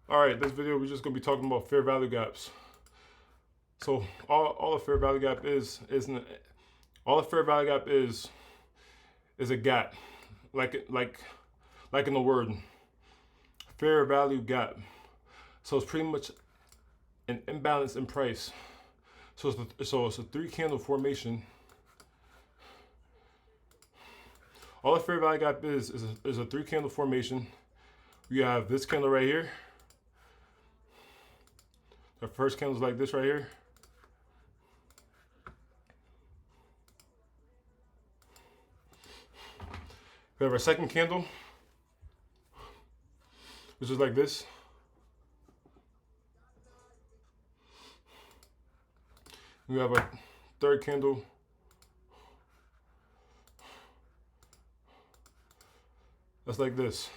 All right, this video we're just gonna be talking about fair value gaps. So all a fair value gap is all a fair value gap is a gap, like in the word fair value gap. So it's pretty much an imbalance in price. So it's a three candle formation. All a fair value gap is a three candle formation. We have this candle right here. The first candle is like this right here. We have our second candle, which is like this. We have our third candle, that's like this,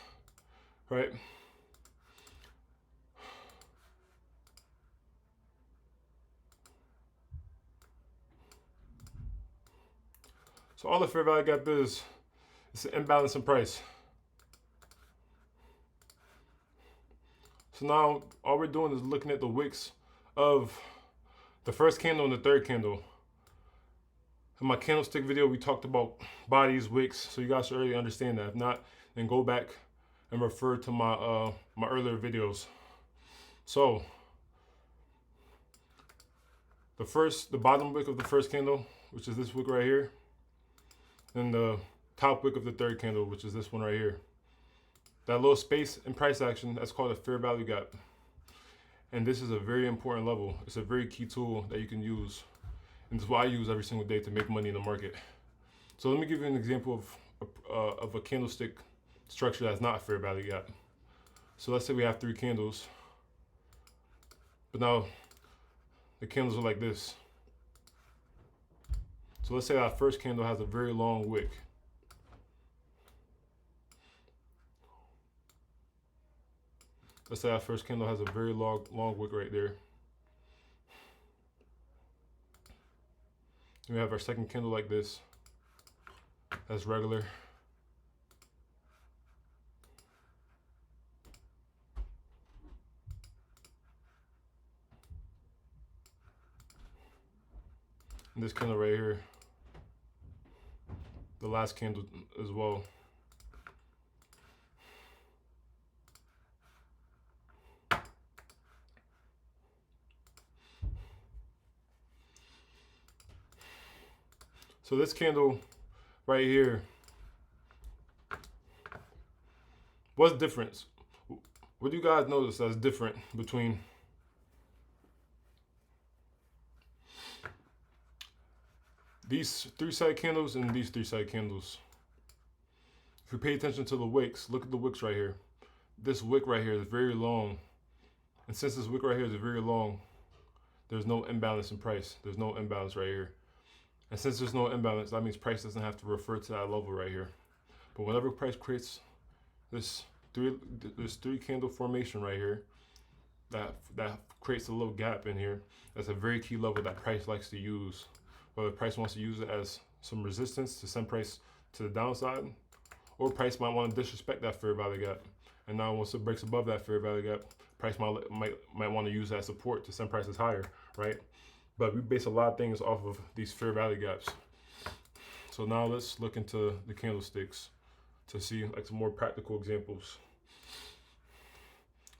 right? So all the fair value gap is an imbalance in price. So now all we're doing is looking at the wicks of the first candle and the third candle. In my candlestick video, we talked about bodies, wicks, so you guys should already understand that. If not, then go back and refer to my my earlier videos. So the bottom wick of the first candle, which is this wick right here, and the top wick of the third candle, which is this one right here. That little space in price action, that's called a fair value gap. And this is a very important level. It's a very key tool that you can use. And it's what I use every single day to make money in the market. So let me give you an example of a candlestick structure that's not a fair value gap. So let's say we have three candles, but now the candles are like this. So let's say that first candle has a very long wick. Let's say that first candle has a very long wick right there. And we have our second candle like this. That's regular. And this candle right here, the last candle as well. So this candle right here, what's the difference? What do you guys notice that's different between these three-sided candles and these three-sided candles? If you pay attention to the wicks, look at the wicks right here. This wick right here is very long. And since this wick right here is very long, there's no imbalance in price. There's no imbalance right here. And since there's no imbalance, that means price doesn't have to refer to that level right here. But whenever price creates this three candle formation right here, that creates a little gap in here, that's a very key level that price likes to use. Whether price wants to use it as some resistance to send price to the downside, or price might want to disrespect that fair value gap. And now once it breaks above that fair value gap, price might want to use that support to send prices higher, right? But we base a lot of things off of these fair value gaps. So now let's look into the candlesticks to see like some more practical examples.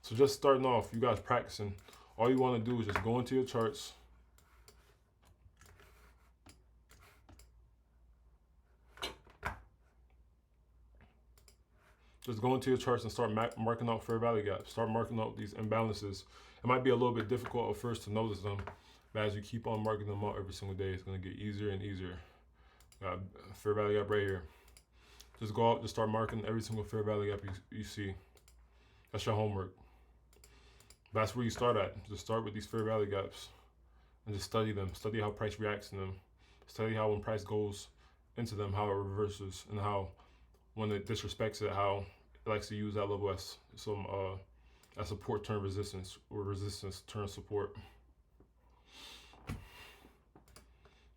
So just starting off, you guys practicing, all you want to do is just go into your charts. Just go into your charts and start marking out fair value gaps. Start marking out these imbalances. It might be a little bit difficult at first to notice them, but as you keep on marking them out every single day, it's going to get easier and easier. Got a fair value gap right here. Just go out, just start marking every single fair value gap you see. That's your homework. That's where you start at. Just start with these fair value gaps and just study them. Study how price reacts to them. Study how when price goes into them, how it reverses, and how when it disrespects it, how it likes to use that level as some as support turn resistance, or resistance turn support.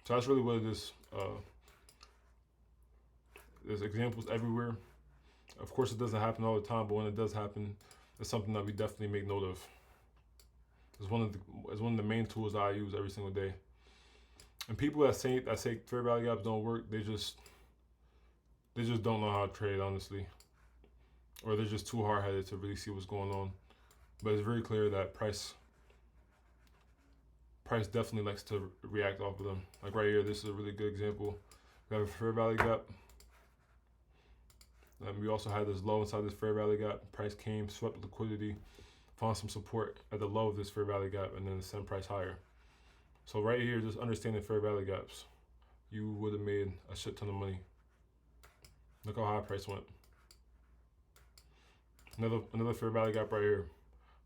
So that's really what it is. There's examples everywhere. Of course, it doesn't happen all the time, but when it does happen, It's something that we definitely make note of. It's one of the main tools that I use every single day. And people that say fair value gaps don't work, they just don't know how to trade, honestly, or they're just too hard headed to really see what's going on. But it's very clear that price definitely likes to react off of them. Like right here, this is a really good example. We have a fair value gap. And we also had this low inside this fair value gap. Price came, swept liquidity, found some support at the low of this fair value gap, and then sent price higher. So right here, just understanding fair value gaps, you would have made a shit ton of money. Look how high price went. Another fair value gap right here.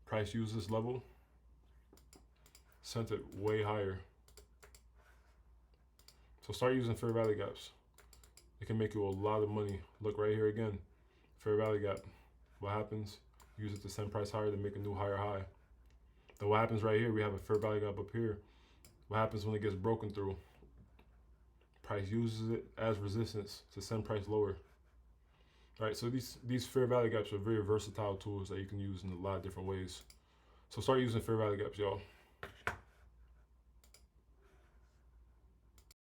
Price used this level, sent it way higher. So start using fair value gaps. It can make you a lot of money. Look right here again, fair value gap. What happens? Use it to send price higher to make a new higher high. Then what happens right here? We have a fair value gap up here. What happens when it gets broken through? Price uses it as resistance to send price lower. All right, so these fair value gaps are very versatile tools that you can use in a lot of different ways. So start using fair value gaps, y'all.